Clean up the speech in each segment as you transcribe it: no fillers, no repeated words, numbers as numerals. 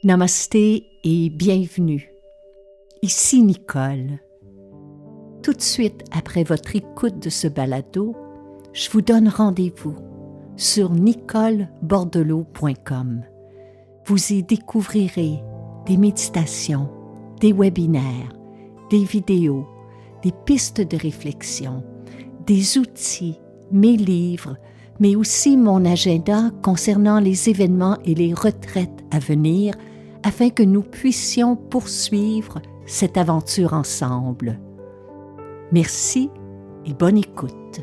Namasté et bienvenue. Ici Nicole. Tout de suite après votre écoute de ce balado, je vous donne rendez-vous sur nicolebordelot.com. Vous y découvrirez des méditations, des webinaires, des vidéos, des pistes de réflexion, des outils, mes livres, mais aussi mon agenda concernant les événements et les retraites à venir afin que nous puissions poursuivre cette aventure ensemble. Merci et bonne écoute.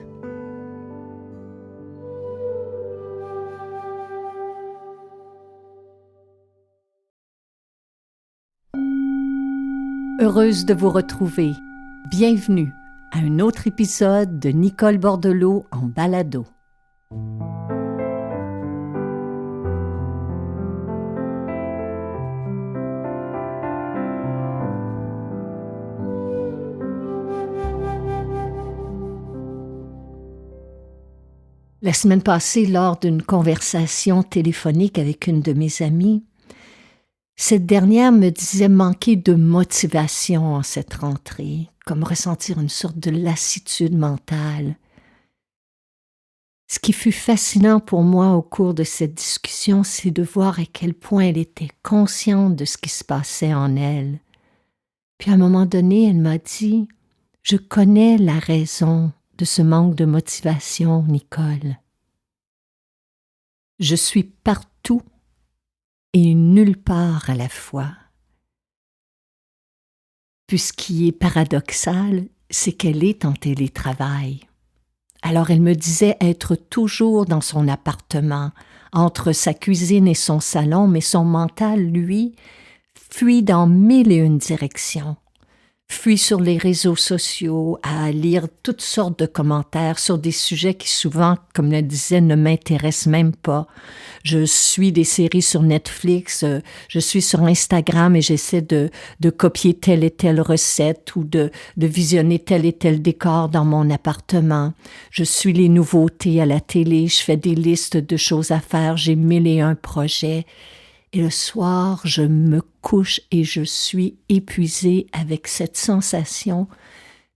Heureuse de vous retrouver. Bienvenue à un autre épisode de Nicole Bordelot en balado. La semaine passée, lors d'une conversation téléphonique avec une de mes amies, cette dernière me disait manquer de motivation en cette rentrée, comme ressentir une sorte de lassitude mentale. Ce qui fut fascinant pour moi au cours de cette discussion, c'est de voir à quel point elle était consciente de ce qui se passait en elle. Puis à un moment donné, elle m'a dit « Je connais la raison de ce manque de motivation, Nicole. Je suis partout et nulle part à la fois. » Puis ce qui est paradoxal, c'est qu'elle est en télétravail. Alors elle me disait être toujours dans son appartement, entre sa cuisine et son salon, mais son mental, lui, fuit dans 1001 directions. Fuit sur les réseaux sociaux, à lire toutes sortes de commentaires sur des sujets qui souvent, comme elle disait, ne m'intéressent même pas. Je suis des séries sur Netflix, je suis sur Instagram et j'essaie de copier telle et telle recette ou de visionner tel et tel décor dans mon appartement. Je suis les nouveautés à la télé, je fais des listes de choses à faire, j'ai 1001 projets. Et le soir, je me couche et je suis épuisée avec cette sensation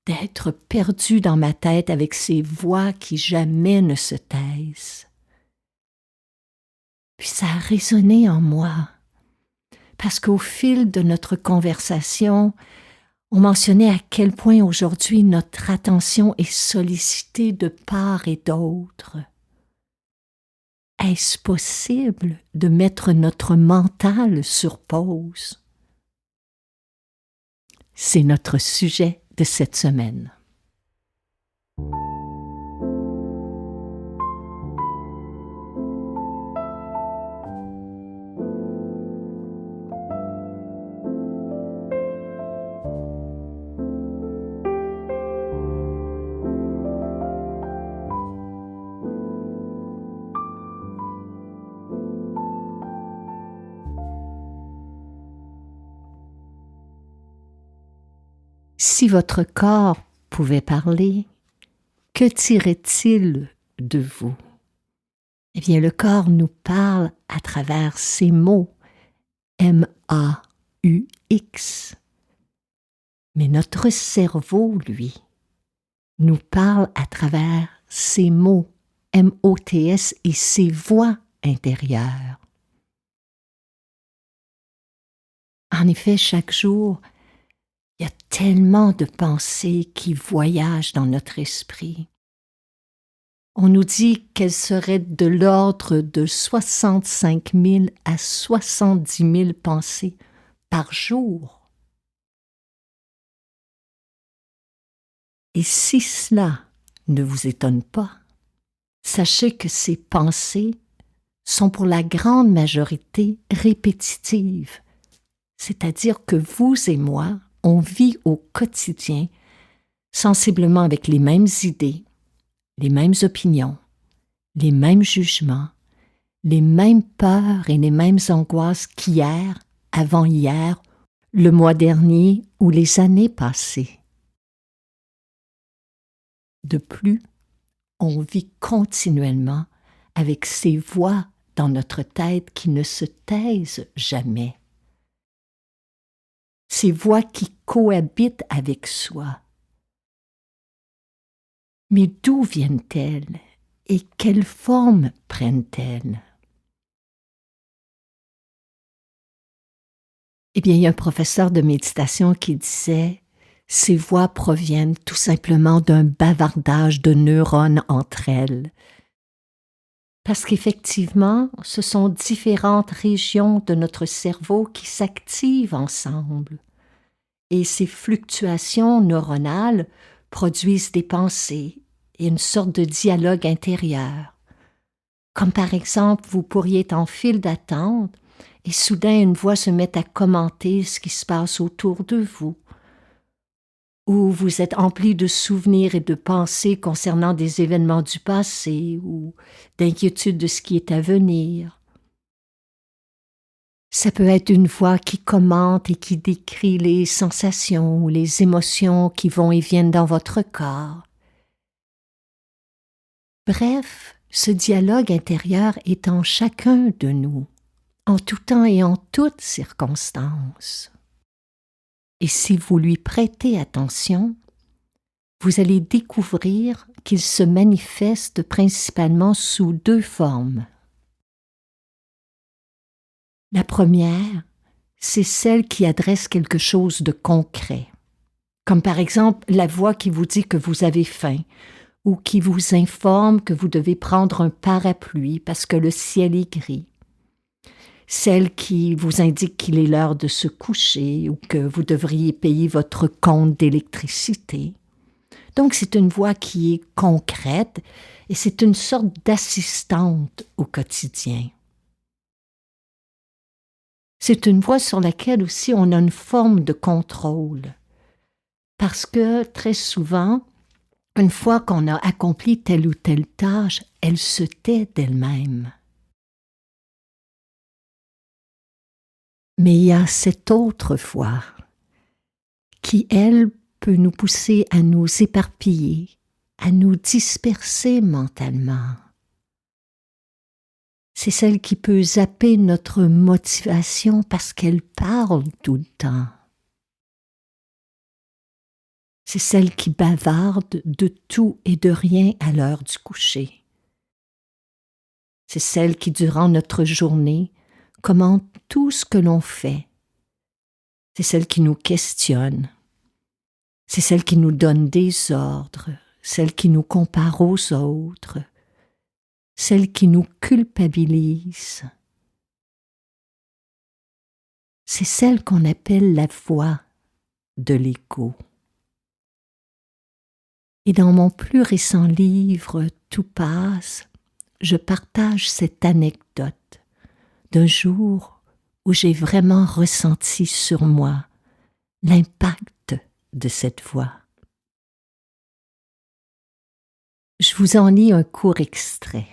d'être perdue dans ma tête avec ces voix qui jamais ne se taisent. Puis ça a résonné en moi, parce qu'au fil de notre conversation, on mentionnait à quel point aujourd'hui notre attention est sollicitée de part et d'autre. Est-ce possible de mettre notre mental sur pause? C'est notre sujet de cette semaine. Si votre corps pouvait parler, que dirait-il de vous? Eh bien, le corps nous parle à travers ces mots, M-A-U-X. Mais notre cerveau, lui, nous parle à travers ces mots, M-O-T-S, et ses voix intérieures. En effet, chaque jour, il y a tellement de pensées qui voyagent dans notre esprit. On nous dit qu'elles seraient de l'ordre de 65 000 à 70 000 pensées par jour. Et si cela ne vous étonne pas, sachez que ces pensées sont pour la grande majorité répétitives, c'est-à-dire que vous et moi, on vit au quotidien sensiblement avec les mêmes idées, les mêmes opinions, les mêmes jugements, les mêmes peurs et les mêmes angoisses qu'hier, avant-hier, le mois dernier ou les années passées. De plus, on vit continuellement avec ces voix dans notre tête qui ne se taisent jamais. ces voix qui cohabitent avec soi. Mais d'où viennent-elles et quelle forme prennent-elles? Eh bien, il y a un professeur de méditation qui disait « Ces voix proviennent tout simplement d'un bavardage de neurones entre elles. » Parce qu'effectivement, ce sont différentes régions de notre cerveau qui s'activent ensemble. Et ces fluctuations neuronales produisent des pensées et une sorte de dialogue intérieur. Comme par exemple, vous pourriez être en file d'attente et soudain une voix se met à commenter ce qui se passe autour de vous. Ou vous êtes empli de souvenirs et de pensées concernant des événements du passé ou d'inquiétudes de ce qui est à venir. Ça peut être une voix qui commente et qui décrit les sensations ou les émotions qui vont et viennent dans votre corps. Bref, ce dialogue intérieur est en chacun de nous, en tout temps et en toutes circonstances. Et si vous lui prêtez attention, vous allez découvrir qu'il se manifeste principalement sous deux formes. La première, c'est celle qui adresse quelque chose de concret, comme par exemple la voix qui vous dit que vous avez faim ou qui vous informe que vous devez prendre un parapluie parce que le ciel est gris. Celle qui vous indique qu'il est l'heure de se coucher ou que vous devriez payer votre compte d'électricité. Donc c'est une voix qui est concrète et c'est une sorte d'assistante au quotidien. C'est une voix sur laquelle aussi on a une forme de contrôle. Parce que très souvent, une fois qu'on a accompli telle ou telle tâche, elle se tait d'elle-même. Mais il y a cette autre voix qui, elle, peut nous pousser à nous éparpiller, à nous disperser mentalement. C'est celle qui peut zapper notre motivation parce qu'elle parle tout le temps. C'est celle qui bavarde de tout et de rien à l'heure du coucher. C'est celle qui, durant notre journée, commente tout ce que l'on fait. C'est celle qui nous questionne. C'est celle qui nous donne des ordres, celle qui nous compare aux autres, celle qui nous culpabilise. C'est celle qu'on appelle la voix de l'ego. Et dans mon plus récent livre « Tout passe », je partage cette anecdote d'un jour où j'ai vraiment ressenti sur moi l'impact de cette voix. Je vous en lis un court extrait.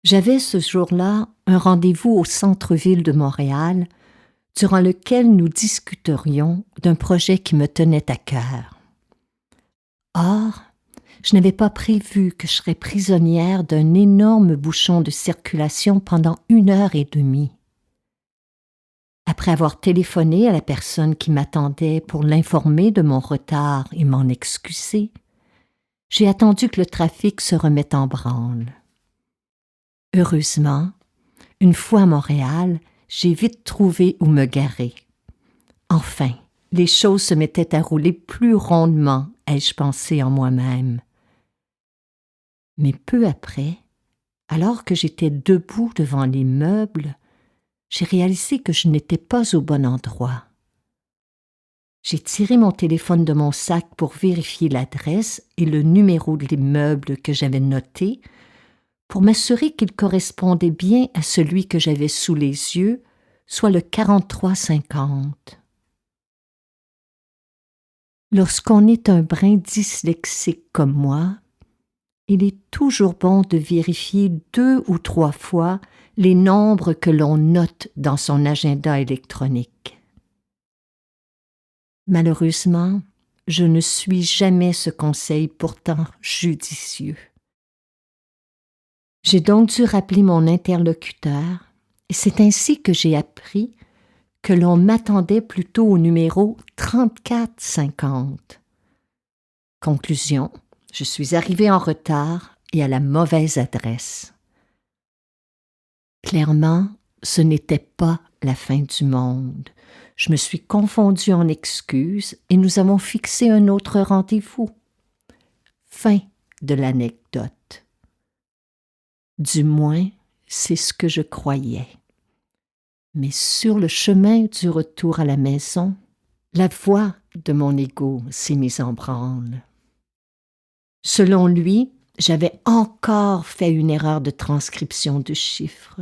J'avais ce jour-là un rendez-vous au centre-ville de Montréal durant lequel nous discuterions d'un projet qui me tenait à cœur. Or, je n'avais pas prévu que je serais prisonnière d'un énorme bouchon de circulation pendant 1h30. Après avoir téléphoné à la personne qui m'attendait pour l'informer de mon retard et m'en excuser, j'ai attendu que le trafic se remette en branle. Heureusement, une fois à Montréal, j'ai vite trouvé où me garer. Enfin, les choses se mettaient à rouler plus rondement, ai-je pensé en moi-même. Mais peu après, alors que j'étais debout devant les meubles, j'ai réalisé que je n'étais pas au bon endroit. J'ai tiré mon téléphone de mon sac pour vérifier l'adresse et le numéro de l'immeuble que j'avais noté, pour m'assurer qu'il correspondait bien à celui que j'avais sous les yeux, soit le 4350. Lorsqu'on est un brin dyslexique comme moi, il est toujours bon de vérifier 2 ou 3 fois les nombres que l'on note dans son agenda électronique. Malheureusement, je ne suis jamais ce conseil pourtant judicieux. J'ai donc dû rappeler mon interlocuteur Et c'est ainsi que j'ai appris que l'on m'attendait plutôt au numéro 3450. Conclusion, je suis arrivée en retard et à la mauvaise adresse. Clairement, ce n'était pas la fin du monde. Je me suis confondue en excuses et nous avons fixé un autre rendez-vous. Fin de l'anecdote. Du moins, c'est ce que je croyais. Mais sur le chemin du retour à la maison, la voix de mon ego s'est mise en branle. Selon lui, j'avais encore fait une erreur de transcription de chiffres.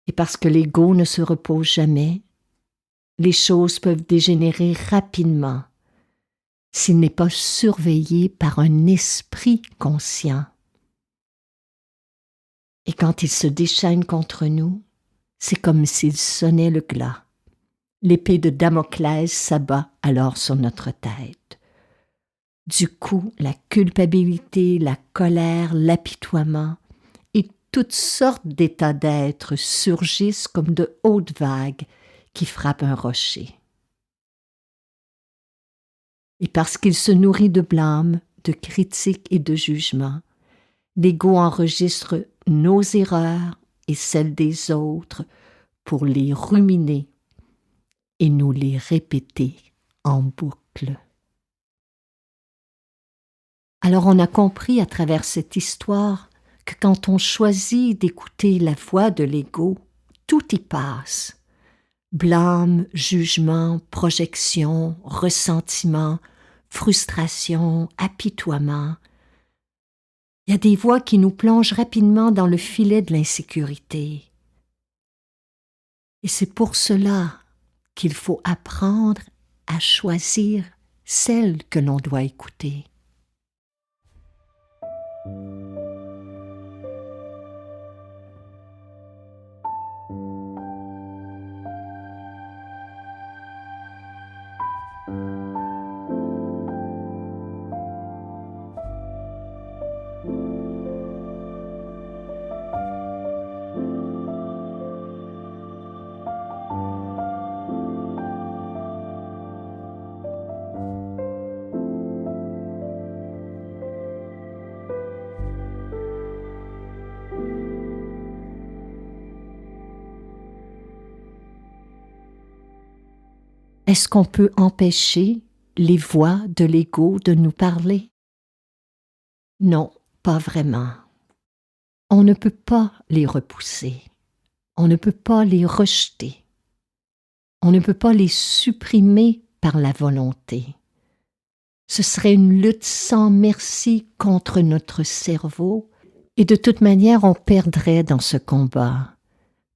Et parce que l'ego ne se repose jamais, les choses peuvent dégénérer rapidement s'il n'est pas surveillé par un esprit conscient. Et quand il se déchaîne contre nous, c'est comme s'il sonnait le glas. L'épée de Damoclès s'abat alors sur notre tête. Du coup, la culpabilité, la colère, l'apitoiement et toutes sortes d'états d'être surgissent comme de hautes vagues qui frappent un rocher. Et parce qu'il se nourrit de blâme, de critiques et de jugements, l'ego enregistre nos erreurs et celles des autres pour les ruminer et nous les répéter en boucle. Alors on a compris à travers cette histoire que quand on choisit d'écouter la voix de l'ego, tout y passe. Blâme, jugement, projection, ressentiment, frustration, apitoiement. Il y a des voix qui nous plongent rapidement dans le filet de l'insécurité. Et c'est pour cela qu'il faut apprendre à choisir celle que l'on doit écouter. Est-ce qu'on peut empêcher les voix de l'ego de nous parler? Non, pas vraiment. On ne peut pas les repousser. On ne peut pas les rejeter. On ne peut pas les supprimer par la volonté. Ce serait une lutte sans merci contre notre cerveau et de toute manière on perdrait dans ce combat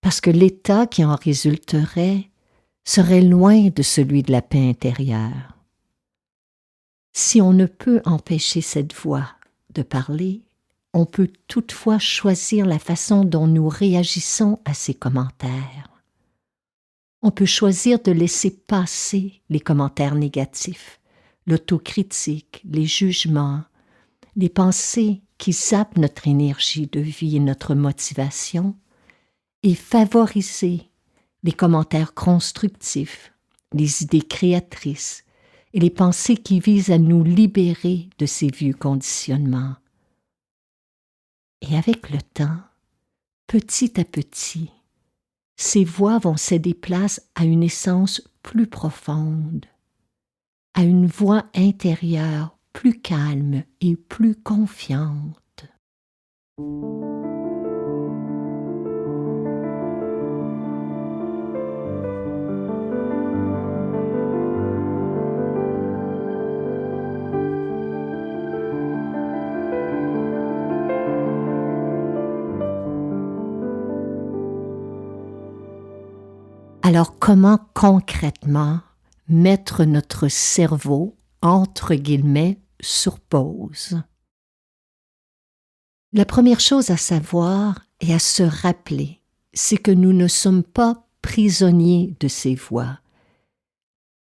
parce que l'état qui en résulterait serait loin de celui de la paix intérieure. Si on ne peut empêcher cette voix de parler, on peut toutefois choisir la façon dont nous réagissons à ces commentaires. On peut choisir de laisser passer les commentaires négatifs, l'autocritique, les jugements, les pensées qui sapent notre énergie de vie et notre motivation, et favoriser les commentaires constructifs, les idées créatrices et les pensées qui visent à nous libérer de ces vieux conditionnements. Et avec le temps, petit à petit, ces voix vont céder place à une essence plus profonde, à une voix intérieure plus calme et plus confiante. Alors comment concrètement mettre notre cerveau, entre guillemets, sur pause? La première chose à savoir et à se rappeler, c'est que nous ne sommes pas prisonniers de ces voix.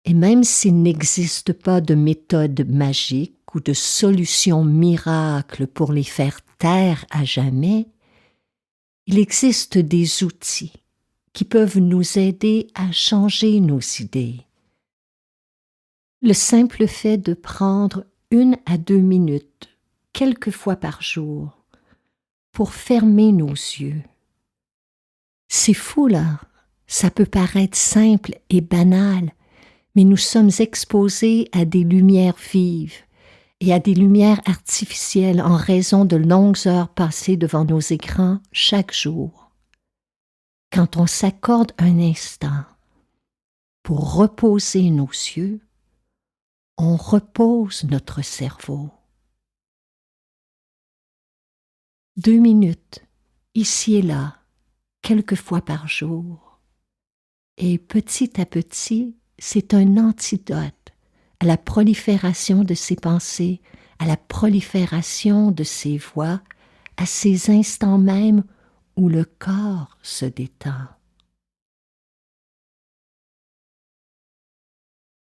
Et même s'il n'existe pas de méthode magique ou de solution miracle pour les faire taire à jamais, Il existe des outils qui peuvent nous aider à changer nos idées. Le simple fait de prendre 1 à 2 minutes, quelques fois par jour, pour fermer nos yeux. C'est fou là, ça peut paraître simple et banal, mais nous sommes exposés à des lumières vives et à des lumières artificielles en raison de longues heures passées devant nos écrans chaque jour. Quand on s'accorde un instant pour reposer nos yeux, on repose notre cerveau. 2 minutes, ici et là, quelques fois par jour. Et petit à petit, c'est un antidote à la prolifération de ces pensées, à la prolifération de ces voix, à ces instants même où le corps se détend.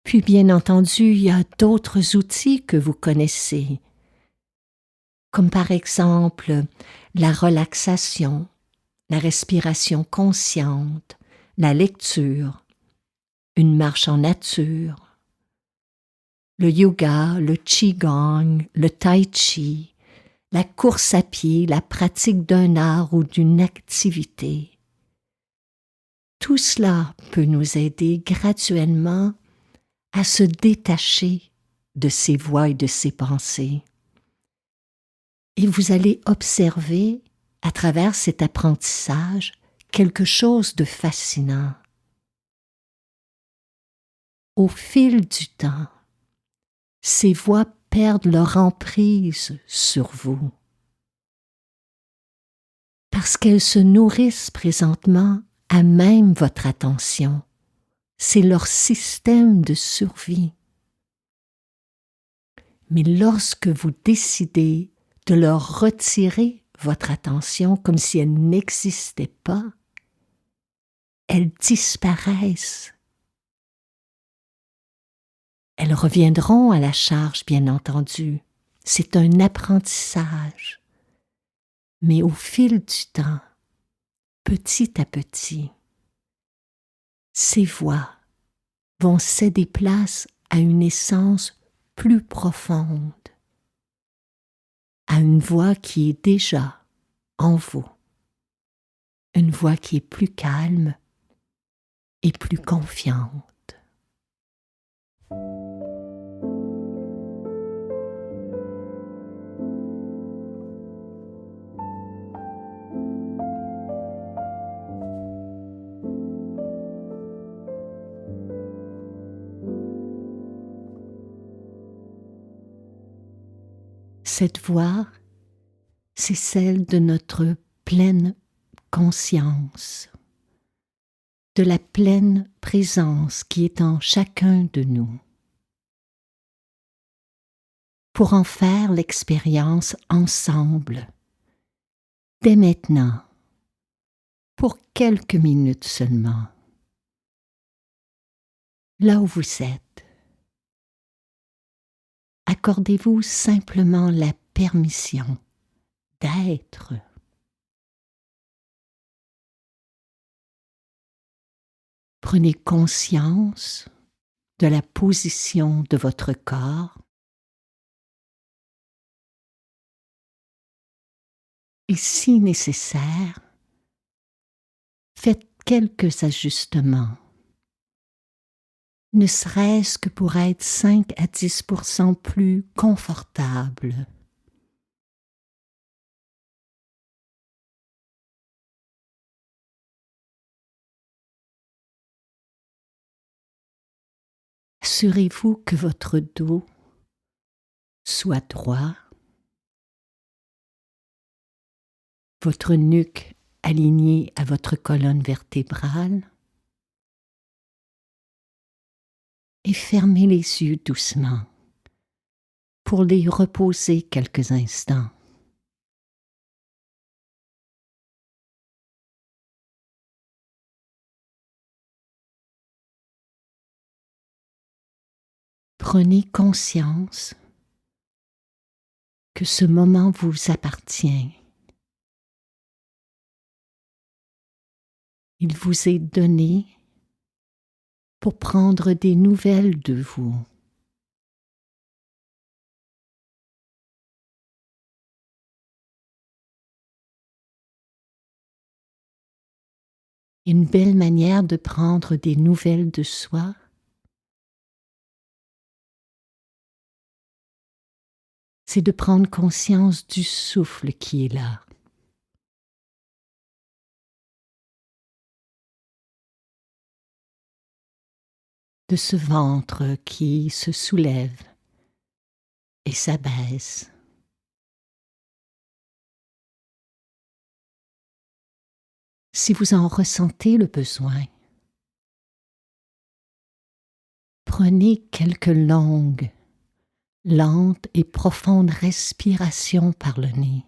Puis bien entendu, il y a d'autres outils que vous connaissez, comme par exemple la relaxation, la respiration consciente, la lecture, une marche en nature, le yoga, le qigong, le tai chi, la course à pied, la pratique d'un art ou d'une activité. Tout cela peut nous aider graduellement à se détacher de ces voix et de ces pensées. Et vous allez observer, à travers cet apprentissage, quelque chose de fascinant. Au fil du temps, ces voix perdent leur emprise sur vous, parce qu'elles se nourrissent présentement à même votre attention. C'est leur système de survie. Mais lorsque vous décidez de leur retirer votre attention comme si elle n'existait pas, elles disparaissent. Elles reviendront à la charge, bien entendu. C'est un apprentissage. Mais au fil du temps, petit à petit, ces voix vont céder place à une essence plus profonde, à une voix qui est déjà en vous, une voix qui est plus calme et plus confiante. Cette voix, c'est celle de notre pleine conscience, de la pleine présence qui est en chacun de nous. Pour en faire l'expérience ensemble, dès maintenant, pour quelques minutes seulement, là où vous êtes, accordez-vous simplement la permission d'être. Prenez conscience de la position de votre corps et si nécessaire, faites quelques ajustements, ne serait-ce que pour être 5 à 10% plus confortable. Assurez-vous que votre dos soit droit, votre nuque alignée à votre colonne vertébrale et fermez les yeux doucement pour les reposer quelques instants. Prenez conscience que ce moment vous appartient. Il vous est donné pour prendre des nouvelles de vous. Une belle manière de prendre des nouvelles de soi, c'est de prendre conscience du souffle qui est là. De ce ventre qui se soulève et s'abaisse. Si vous en ressentez le besoin, prenez quelques longues, lentes et profondes respirations par le nez.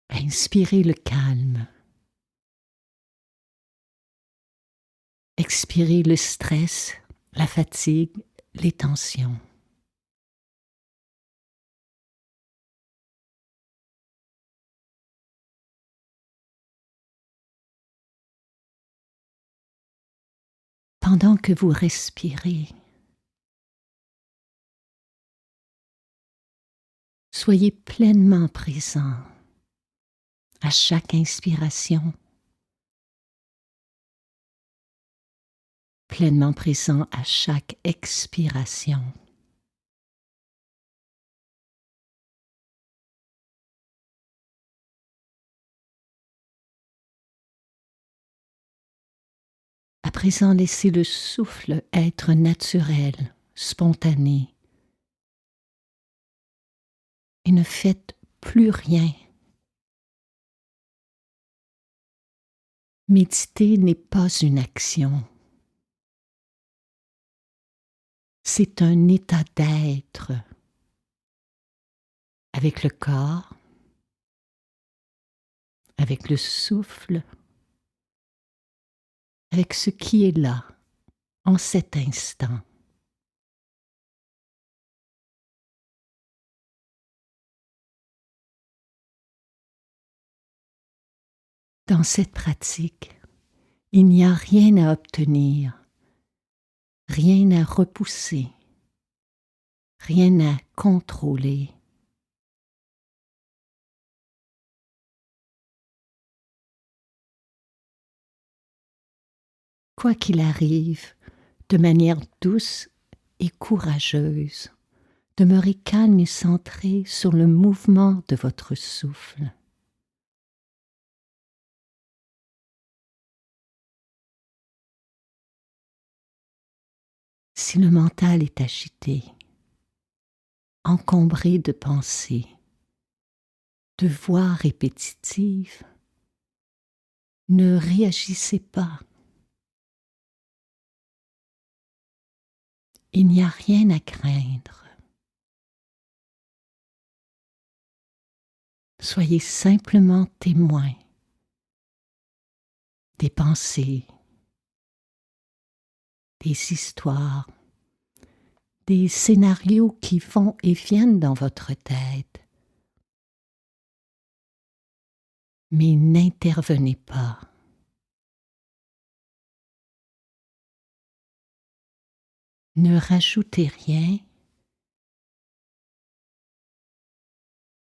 Inspirez le calme. Expirez le stress, la fatigue, les tensions. Pendant que vous respirez, soyez pleinement présent à chaque inspiration, pleinement présent à chaque expiration. À présent, laissez le souffle être naturel, spontané, et ne faites plus rien. Méditer n'est pas une action. C'est un état d'être avec le corps, avec le souffle, avec ce qui est là, en cet instant. Dans cette pratique, il n'y a rien à obtenir, rien à repousser, rien à contrôler. Quoi qu'il arrive, de manière douce et courageuse, demeurez calme et centré sur le mouvement de votre souffle. Si le mental est agité, encombré de pensées, de voix répétitives, ne réagissez pas. Il n'y a rien à craindre. Soyez simplement témoin des pensées, des histoires, des scénarios qui vont et viennent dans votre tête. Mais n'intervenez pas. Ne rajoutez rien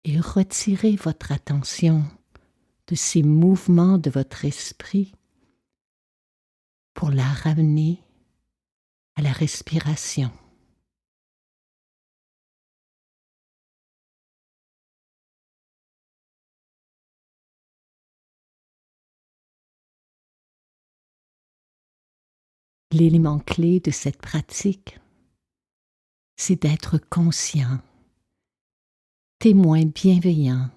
et retirez votre attention de ces mouvements de votre esprit pour la ramener à la respiration. L'élément clé de cette pratique, c'est d'être conscient, témoin bienveillant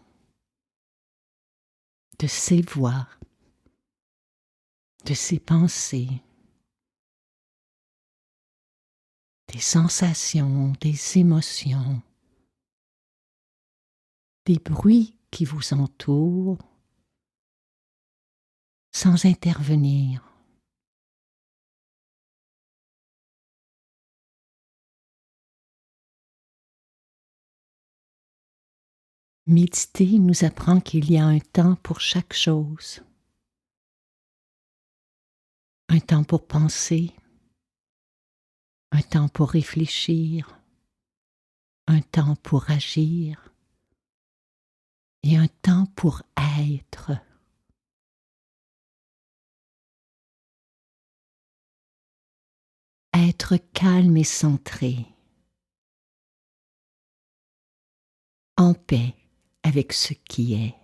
de ses voix, de ses pensées, des sensations, des émotions, des bruits qui vous entourent, sans intervenir. Méditer nous apprend qu'il y a un temps pour chaque chose. Un temps pour penser, un temps pour réfléchir, un temps pour agir et un temps pour être. Être calme et centré, en paix avec ce qui est.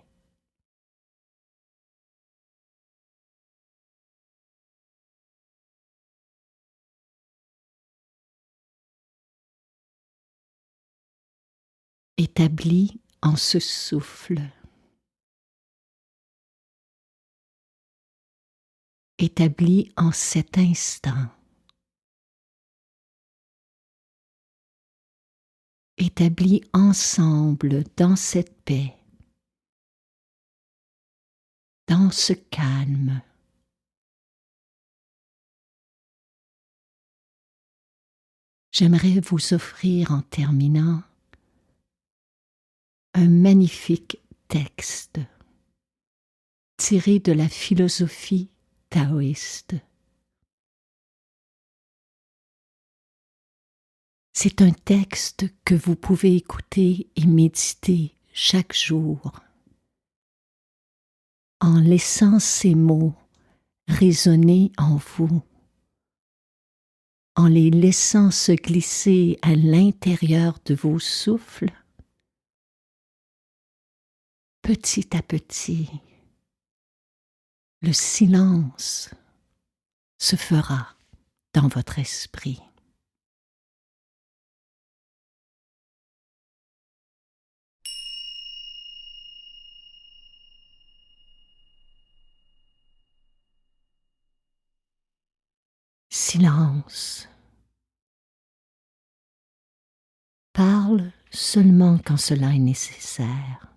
Établi en ce souffle. Établi en cet instant. Établi ensemble dans cette paix, dans ce calme. J'aimerais vous offrir en terminant un magnifique texte tiré de la philosophie taoïste. C'est un texte que vous pouvez écouter et méditer chaque jour en laissant ces mots résonner en vous, en les laissant se glisser à l'intérieur de vos souffles. Petit à petit, le silence se fera dans votre esprit. Silence. Parle seulement quand cela est nécessaire.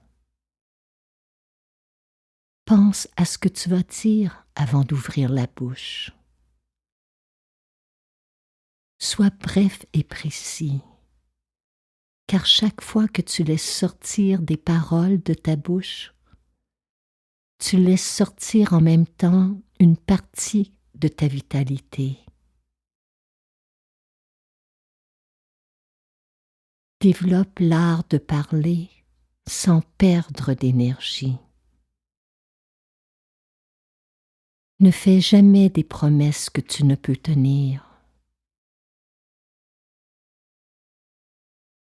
Pense à ce que tu vas dire avant d'ouvrir la bouche. Sois bref et précis, car chaque fois que tu laisses sortir des paroles de ta bouche, tu laisses sortir en même temps une partie de ta vitalité. Développe l'art de parler sans perdre d'énergie. Ne fais jamais des promesses que tu ne peux tenir.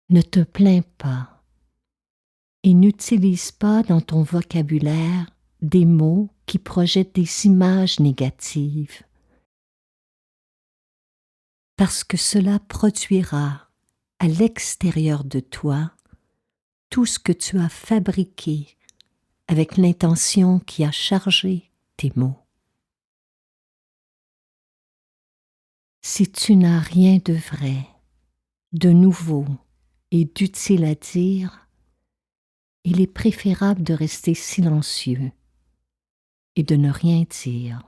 Ne te plains pas et n'utilise pas dans ton vocabulaire des mots qui projettent des images négatives, parce que cela produira à l'extérieur de toi tout ce que tu as fabriqué avec l'intention qui a chargé tes mots. Si tu n'as rien de vrai, de nouveau et d'utile à dire, il est préférable de rester silencieux et de ne rien dire.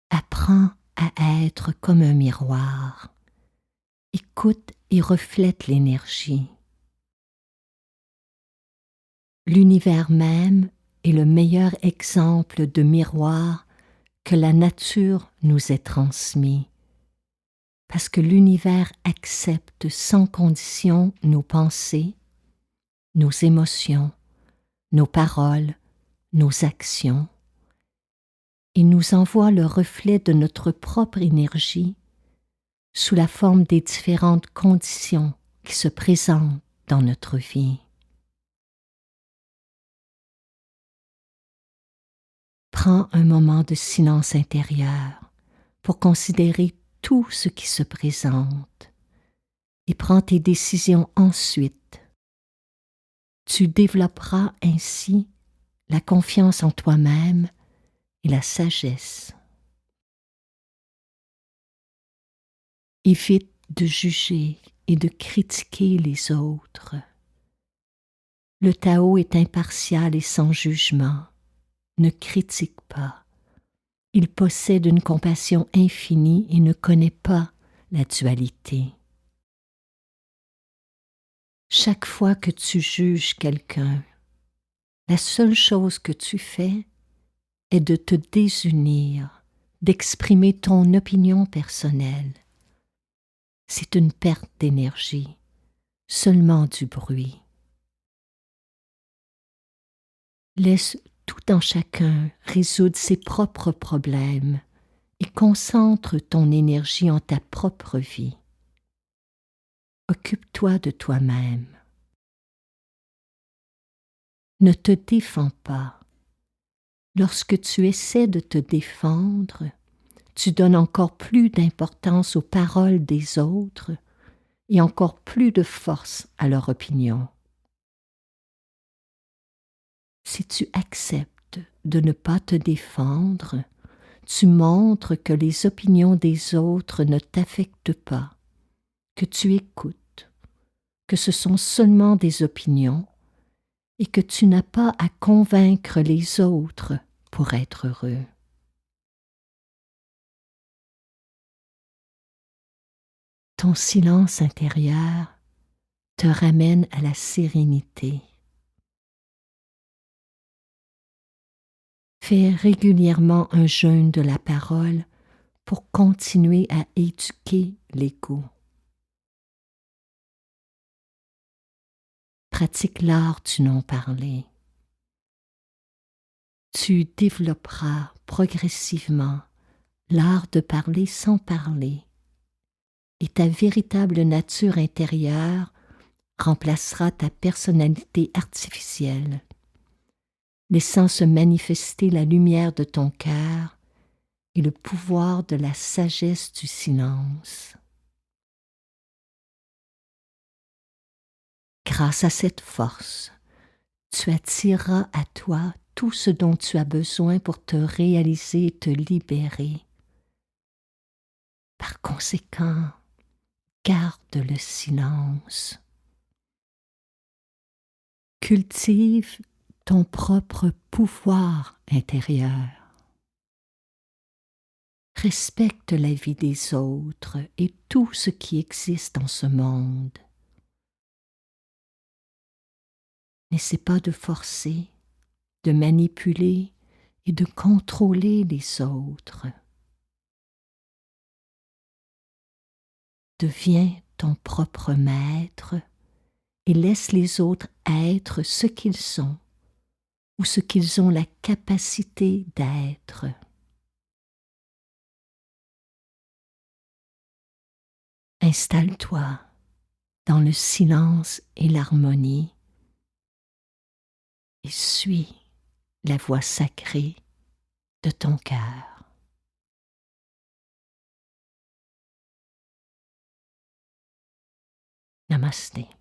Apprends à être comme un miroir. Écoute et reflète l'énergie. L'univers même est le meilleur exemple de miroir que la nature nous ait transmis, parce que l'univers accepte sans condition nos pensées, nos émotions, nos paroles, nos actions, et nous envoie le reflet de notre propre énergie sous la forme des différentes conditions qui se présentent dans notre vie. Prends un moment de silence intérieur pour considérer tout ce qui se présente et prends tes décisions ensuite. Tu développeras ainsi la confiance en toi-même et la sagesse. Évite de juger et de critiquer les autres. Le Tao est impartial et sans jugement. Ne critique pas. Il possède une compassion infinie et ne connaît pas la dualité. Chaque fois que tu juges quelqu'un, la seule chose que tu fais est de te désunir, d'exprimer ton opinion personnelle. C'est une perte d'énergie, seulement du bruit. Laisse tout en chacun résoudre ses propres problèmes et concentre ton énergie en ta propre vie. Occupe-toi de toi-même. Ne te défends pas. Lorsque tu essaies de te défendre, tu donnes encore plus d'importance aux paroles des autres et encore plus de force à leur opinion. Si tu acceptes de ne pas te défendre, tu montres que les opinions des autres ne t'affectent pas, que tu écoutes, que ce sont seulement des opinions et que tu n'as pas à convaincre les autres pour être heureux. Ton silence intérieur te ramène à la sérénité. Fais régulièrement un jeûne de la parole pour continuer à éduquer l'ego. Pratique l'art du non-parler. Tu développeras progressivement l'art de parler sans parler et ta véritable nature intérieure remplacera ta personnalité artificielle, laissant se manifester la lumière de ton cœur et le pouvoir de la sagesse du silence. Grâce à cette force, tu attireras à toi tout ce dont tu as besoin pour te réaliser et te libérer. Par conséquent, garde le silence. Cultive ton propre pouvoir intérieur. Respecte la vie des autres et tout ce qui existe dans ce monde. N'essaie pas de forcer, de manipuler et de contrôler les autres. Deviens ton propre maître et laisse les autres être ce qu'ils sont ou ce qu'ils ont la capacité d'être. Installe-toi dans le silence et l'harmonie et suis la voix sacrée de ton cœur. Namasté.